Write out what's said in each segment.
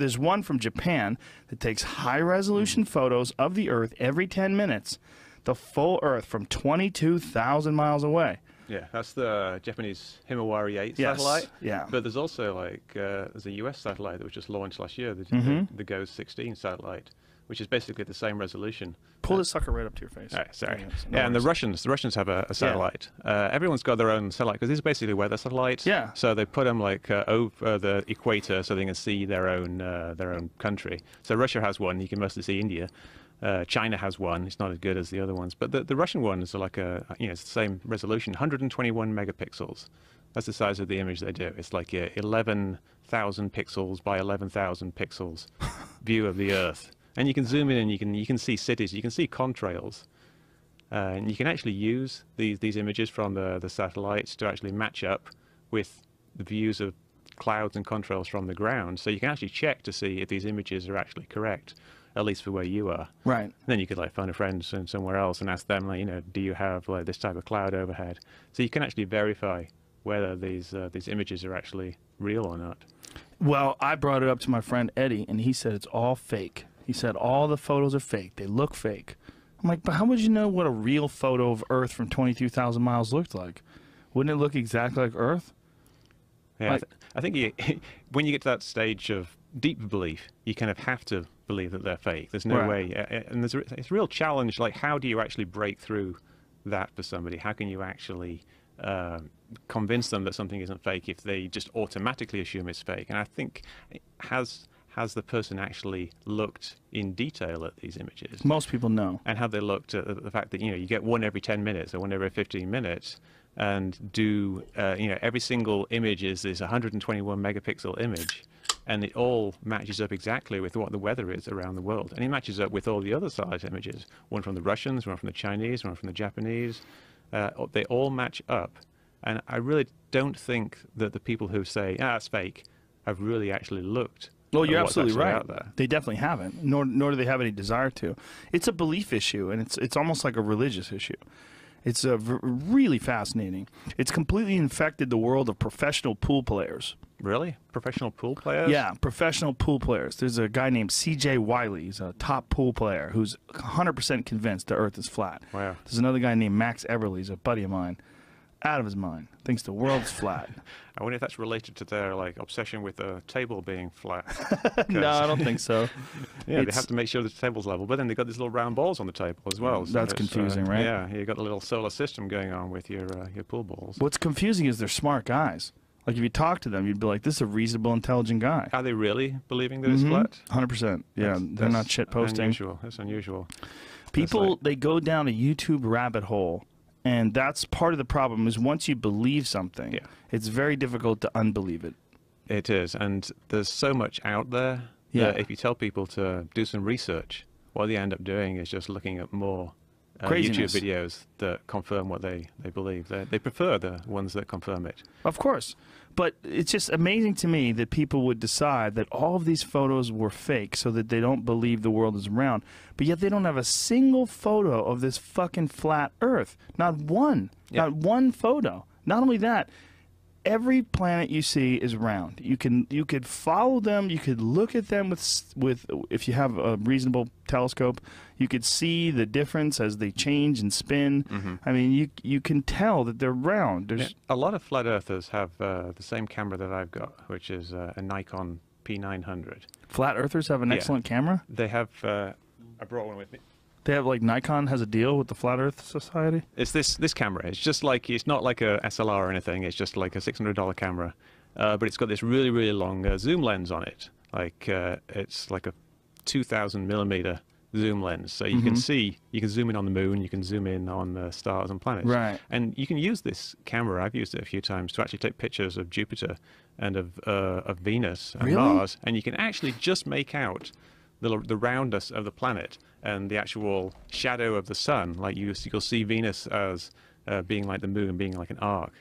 there's one from Japan that takes high-resolution photos of the Earth every 10 minutes, the full Earth from 22,000 miles away. Yeah, that's the Japanese Himawari 8 Yes, satellite. yeah. But there's also like there's a US satellite that was just launched last year, the GOES 16 satellite, which is basically the same resolution. Pull this sucker right up to your face. All right, sorry. No Yeah, and the worries. Russians have a satellite. Everyone's got their own satellite because these are basically weather satellites. Yeah. So they put them like over the equator so they can see their own country. So Russia has one. You can mostly see India. China has one. It's not as good as the other ones, but the Russian ones are like it's the same resolution, 121 megapixels. That's the size of the image they do. It's like 11,000 pixels by 11,000 pixels view of the Earth, and you can zoom in and you can see cities, you can see contrails, and you can actually use these images from the satellites to actually match up with the views of clouds and contrails from the ground. So you can actually check to see if these images are actually correct, at least for where you are. Right. And then you could like phone a friend somewhere else and ask them, like, do you have like this type of cloud overhead? So you can actually verify whether these images are actually real or not. Well, I brought it up to my friend Eddie, and he said it's all fake. He said all the photos are fake. They look fake. I'm like, but how would you know what a real photo of Earth from 22,000 miles looked like? Wouldn't it look exactly like Earth? Yeah, Like, I think when you get to that stage of deep belief, you kind of have to believe that they're fake. There's no way, and it's a real challenge. Like, how do you actually break through that for somebody? How can you actually convince them that something isn't fake if they just automatically assume it's fake? And I think has the person actually looked in detail at these images? Most people know. And have they looked at the fact that you get one every 10 minutes or one every 15 minutes, and do every single image is this 121 megapixel image, and it all matches up exactly with what the weather is around the world, and it matches up with all the other satellite images, one from the Russians, one from the Chinese, one from the Japanese. They all match up, and I really don't think that the people who say it's fake have really actually looked. Well, you're what's absolutely actually right. out there. They definitely haven't, nor do they have any desire to. It's a belief issue, and it's almost like a religious issue. It's really fascinating. It's completely infected the world of professional pool players. Really? Professional pool players? Yeah, professional pool players. There's a guy named C.J. Wiley. He's a top pool player who's 100% convinced the Earth is flat. Wow. There's another guy named Max Everly. He's a buddy of mine. Out of his mind. Thinks the world's flat. I wonder if that's related to their obsession with the table being flat. No, I don't think so. Yeah, they have to make sure the table's level, but then they've got these little round balls on the table as well. So That's confusing, right? Yeah, you've got a little solar system going on with your pool balls. What's confusing is they're smart guys. Like, if you talk to them, you'd be like, this is a reasonable, intelligent guy. Are they really believing that it's flat? 100%. Yeah, they're not shit posting. Unusual. That's unusual. People, they go down a YouTube rabbit hole, and that's part of the problem, is once you believe something, it's very difficult to unbelieve it. It is, and there's so much out there that if you tell people to do some research, what they end up doing is just looking at more YouTube videos that confirm what they believe. They prefer the ones that confirm it. Of course. But it's just amazing to me that people would decide that all of these photos were fake so that they don't believe the world is round. But yet they don't have a single photo of this fucking flat Earth. Not one. Not one photo. Not only that, every planet you see is round. You could follow them. You could look at them with if you have a reasonable telescope. You could see the difference as they change and spin. I mean, you can tell that they're round. There's a lot of flat earthers have the same camera that I've got, which is a Nikon P900. Flat earthers have an excellent camera? They have. I brought one with me. They have, like, Nikon has a deal with the Flat Earth Society? It's this camera. It's just like, it's not like a SLR or anything. It's just like a $600 camera. But it's got this really, really long zoom lens on it. Like, it's like a 2,000 millimeter zoom lens. So you can see, you can zoom in on the moon, you can zoom in on the stars and planets. Right. And you can use this camera, I've used it a few times, to actually take pictures of Jupiter and of Venus and Mars. And you can actually just make out the roundness of the planet and the actual shadow of the sun. Like you'll see Venus as being like the moon, being like an arc.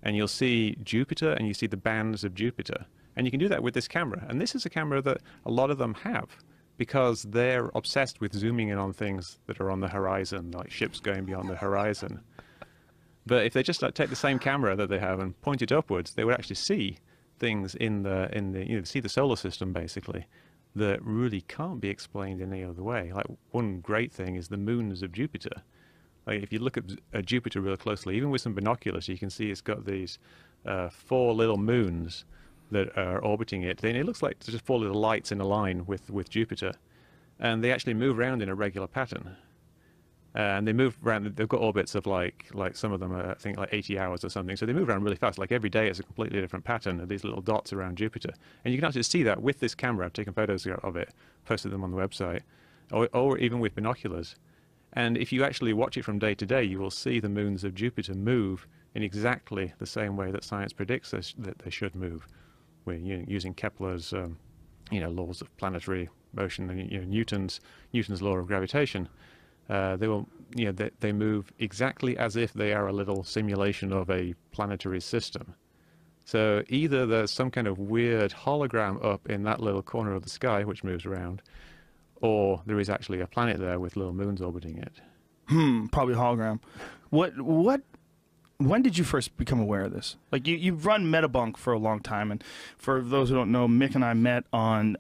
And you'll see Jupiter and you see the bands of Jupiter. And you can do that with this camera. And this is a camera that a lot of them have because they're obsessed with zooming in on things that are on the horizon, like ships going beyond the horizon. But if they just take the same camera that they have and point it upwards, they would actually see things in the see the solar system basically that really can't be explained in any other way. Like one great thing is the moons of Jupiter. Like if you look at Jupiter real closely, even with some binoculars, you can see it's got these 4 little moons that are orbiting it. Then it looks like there's just 4 little lights in a line with Jupiter, and they actually move around in a regular pattern. And they move around. They've got orbits of like some of them are, I think, like 80 hours or something. So they move around really fast. Like every day, it's a completely different pattern of these little dots around Jupiter. And you can actually see that with this camera. I've taken photos of it, posted them on the website, or even with binoculars. And if you actually watch it from day to day, you will see the moons of Jupiter move in exactly the same way that science predicts that they should move. We're using Kepler's laws of planetary motion and Newton's law of gravitation. They move exactly as if they are a little simulation of a planetary system. So either there's some kind of weird hologram up in that little corner of the sky which moves around, or there is actually a planet there with little moons orbiting it. Probably hologram. When did you first become aware of this? Like you've run Debunk for a long time, and for those who don't know, Mick and I met on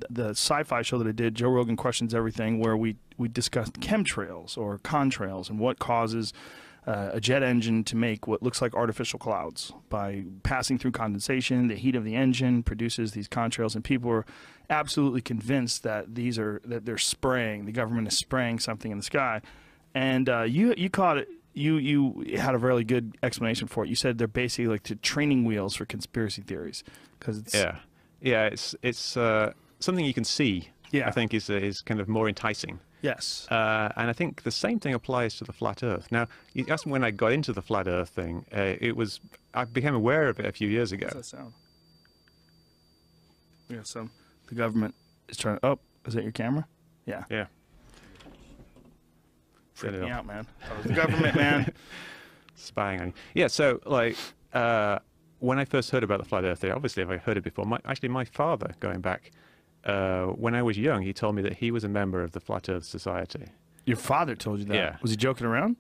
the sci-fi show that I did, Joe Rogan Questions Everything, where we discussed chemtrails or contrails and what causes a jet engine to make what looks like artificial clouds by passing through condensation. The heat of the engine produces these contrails, and people are absolutely convinced that that they're spraying. The government is spraying something in the sky, and you caught it. You had a really good explanation for it. You said they're basically like training wheels for conspiracy theories, because it's something you can see. Yeah. I think is kind of more enticing. Yes. And I think the same thing applies to the flat Earth. Now, you asked me when I got into the flat Earth thing. I became aware of it a few years ago. What's that sound? Yeah. So the government is trying. Oh, is that your camera? Yeah. Yeah. Freaking me out, man. That was the government, man. Spying on you. Yeah, so, when I first heard about the flat Earth theory, obviously I've heard it before. My father, going back, when I was young, he told me that he was a member of the Flat Earth Society. Your father told you that? Yeah. Was he joking around?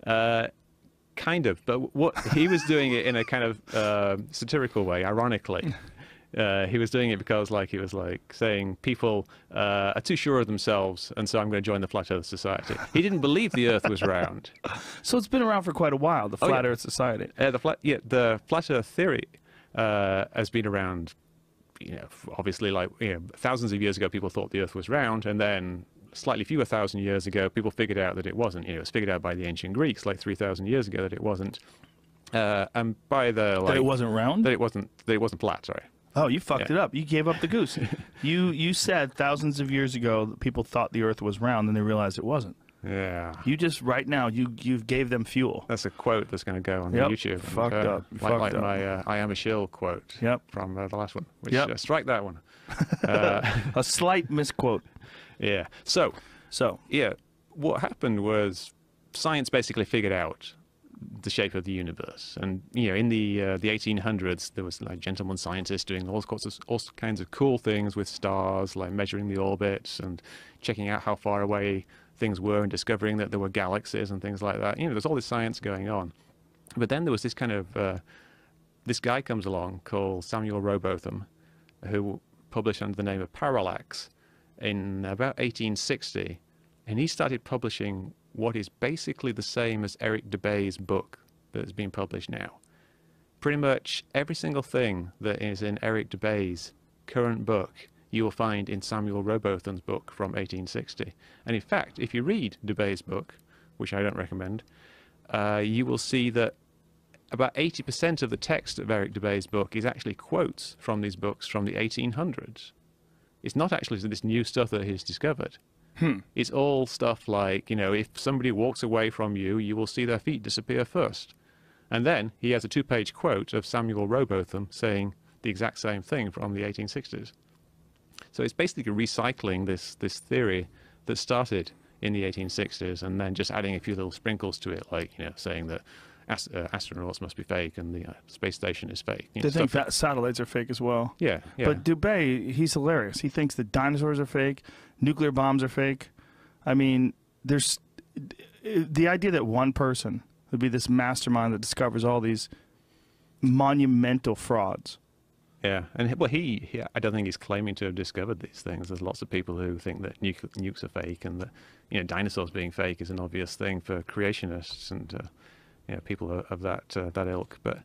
Kind of, but what he was doing it in a kind of satirical way, ironically. He was doing it because he was saying people are too sure of themselves, and so I'm going to join the Flat Earth Society. He didn't believe the Earth was round. So it's been around for quite a while, the Flat Earth Society. The Flat Earth theory has been around, obviously thousands of years ago people thought the Earth was round, and then slightly fewer thousand years ago people figured out that it wasn't. It was figured out by the ancient Greeks 3,000 years ago that it wasn't. And by the that it wasn't round? That it wasn't flat, sorry. Oh, you fucked it up. You gave up the goose. You said thousands of years ago that people thought the Earth was round, and they realized it wasn't. Yeah. You just right now you gave them fuel. That's a quote that's going to go on YouTube. Fucked up. Like my "I am a shill" quote. Yep. From the last one. Which, strike that one. A slight misquote. Yeah. So yeah, what happened was science basically figured out the shape of the universe, and in the 1800s there was gentlemen scientists doing all kinds of cool things with stars, like measuring the orbits and checking out how far away things were and discovering that there were galaxies and things like that. There's all this science going on. But then there was this kind of this guy comes along called Samuel Rowbotham, who published under the name of Parallax in about 1860, and he started publishing what is basically the same as Eric Dubay's book that has been published now. Pretty much every single thing that is in Eric Dubay's current book you will find in Samuel Rowbotham's book from 1860. And in fact, if you read Dubay's book, which I don't recommend, you will see that about 80% of the text of Eric Dubay's book is actually quotes from these books from the 1800s. It's not actually this new stuff that he's discovered. It's all stuff like, if somebody walks away from you, you will see their feet disappear first. And then he has a 2-page quote of Samuel Rowbotham saying the exact same thing from the 1860s. So it's basically recycling this theory that started in the 1860s and then just adding a few little sprinkles to it, saying that astronauts must be fake and the space station is fake. They think that satellites are fake as well. Yeah. But Dubay, he's hilarious. He thinks that dinosaurs are fake, nuclear bombs are fake. I mean, there's the idea that one person would be this mastermind that discovers all these monumental frauds. Yeah, and well, I don't think he's claiming to have discovered these things. There's lots of people who think that nukes are fake, and that dinosaurs being fake is an obvious thing for creationists and people of that ilk. But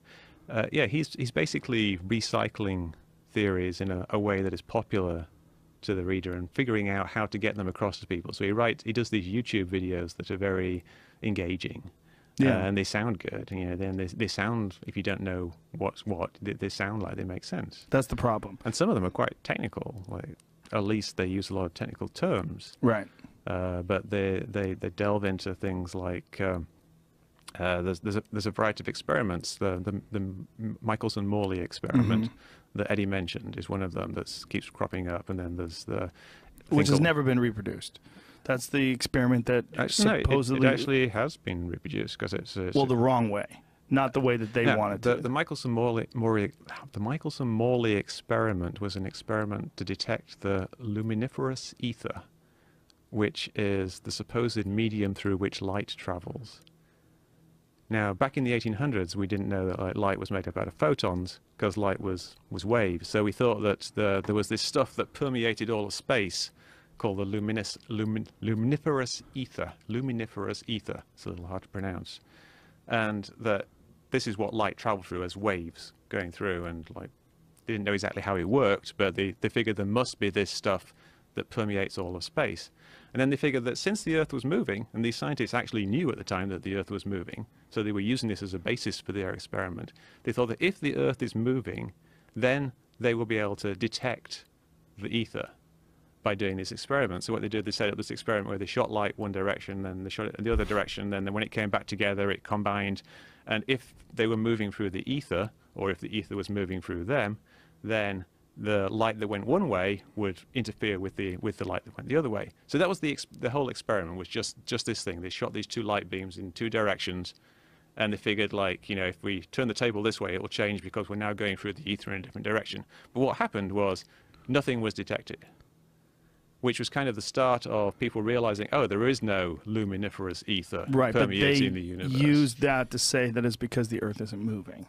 yeah, he's basically recycling theories in a way that is popular to the reader and figuring out how to get them across to people. So he does these YouTube videos that are very engaging. Yeah. And they sound good. Then they sound, if you don't know what's what, they sound like they make sense. That's the problem. And some of them are quite technical. Like, at least they use a lot of technical terms. Right. But they delve into things like there's a variety of experiments. The Michelson-Morley experiment that Eddie mentioned is one of them that keeps cropping up. And then there's which has never been reproduced. That's the experiment that supposedly... No, it actually has been reproduced because it's well, the wrong way, not the way that they wanted to. The Michelson-Morley experiment was an experiment to detect the luminiferous ether, which is the supposed medium through which light travels. Now, back in the 1800s, we didn't know that light was made up out of photons because light was waves. So we thought that there was this stuff that permeated all of space called the luminiferous ether. Luminiferous ether. It's a little hard to pronounce. And that this is what light traveled through as waves going through. And they didn't know exactly how it worked, but they figured there must be this stuff that permeates all of space. And then they figured that since the Earth was moving, and these scientists actually knew at the time that the Earth was moving, so they were using this as a basis for their experiment, they thought that if the Earth is moving, then they will be able to detect the ether by doing this experiment. So what they did, they set up this experiment where they shot light one direction, then they shot it in the other direction, then when it came back together, it combined. And if they were moving through the ether, or if the ether was moving through them, then the light that went one way would interfere with the light that went the other way. So that was the whole experiment, was just this thing. They shot these two light beams in two directions, and they figured, if we turn the table this way, it will change because we're now going through the ether in a different direction. But what happened was nothing was detected, which was kind of the start of people realizing, oh, there is no luminiferous ether permeating the universe. But they used that to say that it's because the Earth isn't moving.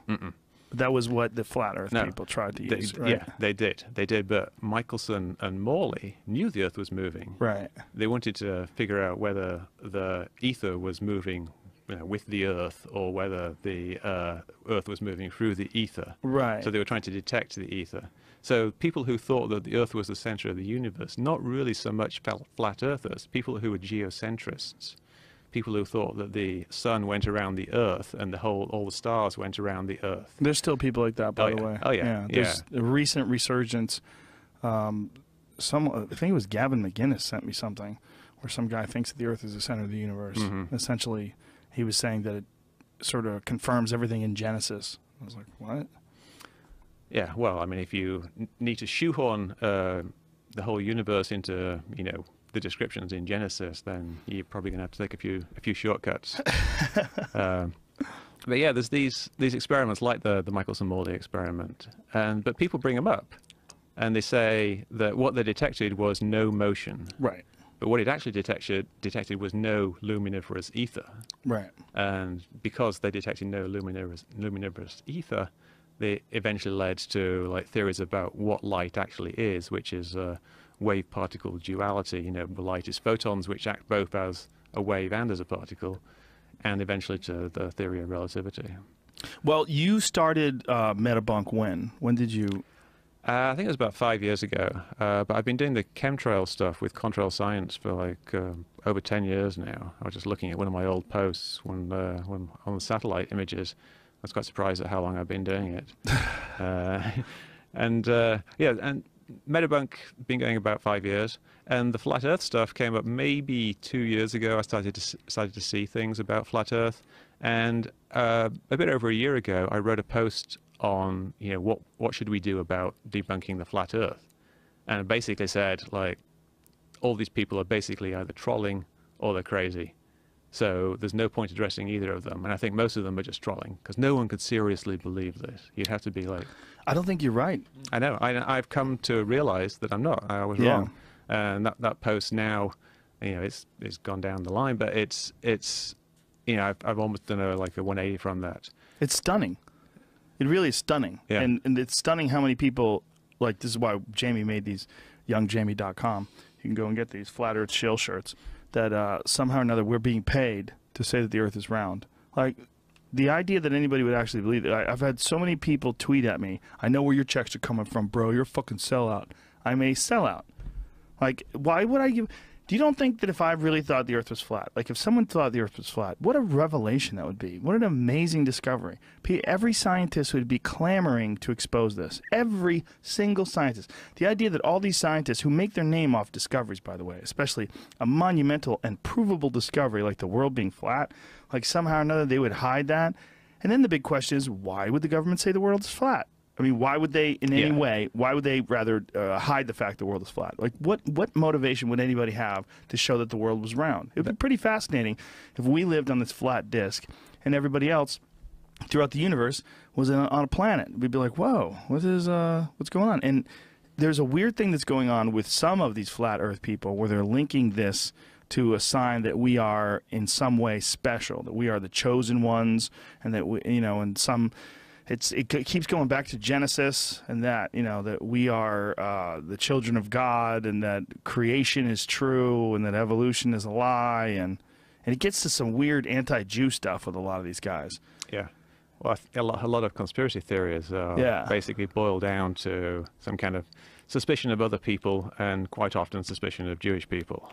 That was what the flat Earth people tried to use, right? Yeah, they did. But Michelson and Morley knew the Earth was moving. Right. They wanted to figure out whether the ether was moving with the Earth, or whether the Earth was moving through the ether. Right. So they were trying to detect the ether. So people who thought that the Earth was the center of the universe, not really so much flat Earthers, people who were geocentrists, people who thought that the sun went around the Earth and all the stars went around the Earth. There's still people like that, by the way. Oh yeah. There's a recent resurgence. I think it was Gavin McGinnis sent me something where some guy thinks that the Earth is the center of the universe. Essentially, he was saying that it sort of confirms everything in Genesis. I was like, what? Yeah, well, I mean, if you need to shoehorn the whole universe into, the descriptions in Genesis, then you're probably going to have to take a few shortcuts. But yeah, there's these experiments like the Michelson-Morley experiment, but people bring them up, and they say that what they detected was no motion. Right. But what it actually detected was no luminiferous ether. Right. And because they detected no luminiferous ether, they eventually led to theories about what light actually is, which is wave-particle duality. Light is photons, which act both as a wave and as a particle, and eventually to the theory of relativity. Well, you started Debunk when? When did you? I think it was about 5 years ago, but I've been doing the chemtrail stuff with Contrail Science for over 10 years now. I was just looking at one of my old posts when on the satellite images. I was quite surprised at how long I've been doing it. And Debunk been going about 5 years, and the flat Earth stuff came up maybe 2 years ago. I started to see things about flat Earth, and a bit over a year ago, I wrote a post on what should we do about debunking the flat Earth, and it basically said all these people are basically either trolling or they're crazy. So there's no point addressing either of them. And I think most of them are just trolling, because no one could seriously believe this. You'd have to be I don't think you're right. I know. I've come to realize that I'm not. I was wrong. And that post now, it's gone down the line. But it's I've almost done a 180 from that. It's stunning. It really is stunning. Yeah. And it's stunning how many people, like, this is why Jamie made these, youngjamie.com. You can go and get these flat earth shill shirts that somehow or another we're being paid to say that the earth is round. Like, the idea that anybody would actually believe it. I've had so many people tweet at me, I know where your checks are coming from, bro. You're a fucking sellout. I'm a sellout. Like, why would I give... Do you don't think that if I really thought the earth was flat, like if someone thought the earth was flat, what a revelation that would be. What an amazing discovery. Every scientist would be clamoring to expose this. Every single scientist. The idea that all these scientists who make their name off discoveries, by the way, especially a monumental and provable discovery like the world being flat, like somehow or another they would hide that. And then the big question is, why would the government say the world is flat? I mean, why would they, in any way, why would they rather hide the fact the world is flat? Like, what motivation would anybody have to show that the world was round? It would be pretty fascinating if we lived on this flat disk and everybody else throughout the universe was on a planet. We'd be like, whoa, what's going on? And there's a weird thing that's going on with some of these flat Earth people where they're linking this to a sign that we are in some way special, that we are the chosen ones, and that we, in some... It keeps going back to Genesis, and that that we are the children of God, and that creation is true, and that evolution is a lie, and it gets to some weird anti-Jew stuff with a lot of these guys. Yeah, well, a lot of conspiracy theories basically boil down to some kind of suspicion of other people, and quite often suspicion of Jewish people.